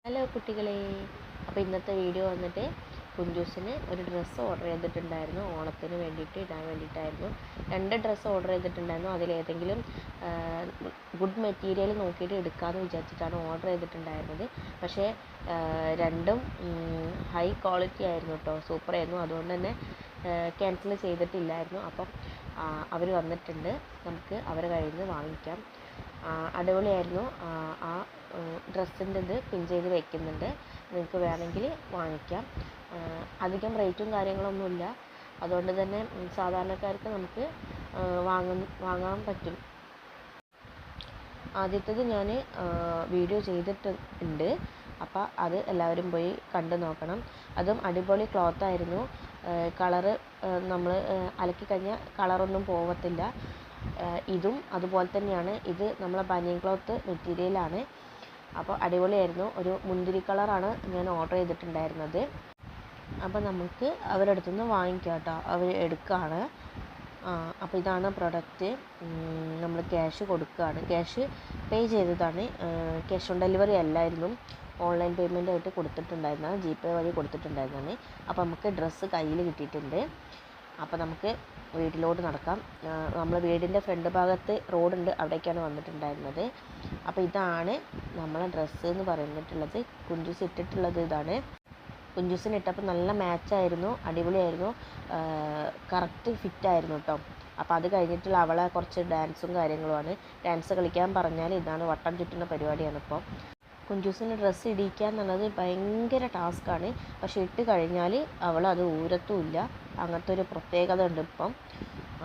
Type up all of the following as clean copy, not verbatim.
Hello കുട്ടികളെ, അപ്പോൾ ഇന്നത്തെ വീഡിയോ വന്നിട്ട് കുഞ്ചൂസിന് ഒരു ഡ്രസ്സ് ഓർഡർ ചെയ്തിട്ടുണ്ടായിരുന്നു. ഓണത്തിന് വേണ്ടിയിട്ട് ഇടാൻ വേണ്ടിയിട്ടായിരുന്നു. 2 ഡ്രസ്സ് ഓർഡർ ചെയ്തിട്ടുണ്ടായിരുന്നു. അതിലേതെങ്കിലും ഗുഡ് മെറ്റീരിയൽ നോക്കിയിട്ട് എടുക്കാമെന്ന് വിചാരിച്ചിട്ടാണ് ഓർഡർ ചെയ്തിട്ടുണ്ടായിരുന്നത്. പക്ഷേ രണ്ടും ഹൈ ക്വാളിറ്റി ആയിരുന്നു കേട്ടോ, സൂപ്പറായിരുന്നു. അതുകൊണ്ട് തന്നെ ക്യാൻസൽ ചെയ്തിട്ടില്ലായിരുന്നു. അപ്പം അവർ വന്നിട്ടുണ്ട്, നമുക്ക് അവരെ കയ്യിൽ നിന്ന് വാങ്ങിക്കാം. അടിപൊളിയായിരുന്നു. ആ ഡ്രസ്സിൻ്റെ ഇത് പിൻ ചെയ്ത് വെക്കുന്നുണ്ട്, നിങ്ങൾക്ക് വേണമെങ്കിൽ വാങ്ങിക്കാം. അധികം റേറ്റും കാര്യങ്ങളൊന്നുമില്ല, അതുകൊണ്ട് തന്നെ സാധാരണക്കാർക്ക് നമുക്ക് വാങ്ങാൻ പറ്റും. ആദ്യത്തേത് ഞാൻ വീഡിയോ ചെയ്തിട്ടുണ്ട്, അപ്പോൾ അത് എല്ലാവരും പോയി കണ്ടു നോക്കണം. അതും അടിപൊളി ക്ലോത്തായിരുന്നു. കളറ് നമ്മൾ അലക്കി കഴിഞ്ഞാൽ കളറൊന്നും പോവത്തില്ല. ഇതും അതുപോലെ തന്നെയാണ്. ഇത് നമ്മളെ ബനിയൻ ക്ലോത്ത് മെറ്റീരിയലാണ്. അപ്പോൾ അടിപൊളിയായിരുന്നു. ഒരു മുന്തിരി കളറാണ് ഞാൻ ഓർഡർ ചെയ്തിട്ടുണ്ടായിരുന്നത്. അപ്പോൾ നമുക്ക് അവരുടെ അടുത്തു നിന്ന് വാങ്ങിക്കാം കേട്ടോ, അവർ എടുക്കുകയാണ്. അപ്പോൾ ഇതാണ് പ്രൊഡക്റ്റ്. നമ്മൾ ക്യാഷ് കൊടുക്കുകയാണ്, ക്യാഷ് പേ ചെയ്തതാണ്. ക്യാഷ് ഓൺ ഡെലിവറി അല്ലായിരുന്നു, ഓൺലൈൻ പേയ്മെൻ്റ് ആയിട്ട് കൊടുത്തിട്ടുണ്ടായിരുന്നതാണ്, GPay വഴി കൊടുത്തിട്ടുണ്ടായിരുന്നതാണ്. അപ്പോൾ നമുക്ക് ഡ്രസ്സ് കയ്യിൽ കിട്ടിയിട്ടുണ്ട്. അപ്പോൾ നമുക്ക് വീട്ടിലോട്ട് നടക്കാം. നമ്മൾ വീടിൻ്റെ ഫ്രണ്ട് ഭാഗത്ത് റോഡുണ്ട്, അവിടേക്കാണ് വന്നിട്ടുണ്ടായിരുന്നത്. അപ്പോൾ ഇതാണ് നമ്മളെ ഡ്രസ്സ് എന്ന് പറഞ്ഞിട്ടുള്ളത്. കുഞ്ചൂസ് ഇട്ടിട്ടുള്ളത് ഇതാണ്. കുഞ്ചൂസിന് ഇട്ടപ്പോൾ നല്ല മാച്ചായിരുന്നു, അടിപൊളിയായിരുന്നു, കറക്റ്റ് ഫിറ്റായിരുന്നു കേട്ടോ. അപ്പോൾ അത് കഴിഞ്ഞിട്ടുള്ള അവളെ കുറച്ച് ഡാൻസും കാര്യങ്ങളുമാണ്. ഡാൻസ് കളിക്കാൻ പറഞ്ഞാൽ ഇതാണ്, വട്ടം ചുറ്റുന്ന പരിപാടിയാണ്. ഇപ്പോൾ കുഞ്ചൂസിന് ഡ്രസ്സ് ഇടിക്കുക എന്നുള്ളത് ഭയങ്കര ടാസ്ക്കാണ്. പക്ഷേ ഇട്ട് കഴിഞ്ഞാൽ അവളത് ഊരത്തുമില്ല, അങ്ങനത്തെ ഒരു പ്രത്യേകത ഉണ്ട് ഇപ്പം.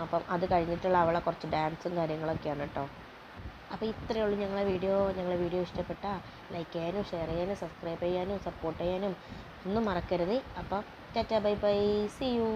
അപ്പം അത് കഴിഞ്ഞിട്ടുള്ള അവളെ കുറച്ച് ഡാൻസും കാര്യങ്ങളൊക്കെയാണ് കേട്ടോ. അപ്പോൾ ഇത്രയേ ഉള്ളൂ ഞങ്ങളെ വീഡിയോ ഇഷ്ടപ്പെട്ടാൽ ലൈക്ക് ചെയ്യാനും ഷെയർ ചെയ്യാനും സബ്സ്ക്രൈബ് ചെയ്യാനും സപ്പോർട്ട് ചെയ്യാനും ഒന്നും മറക്കരുത്. അപ്പം tata bye bye, see U.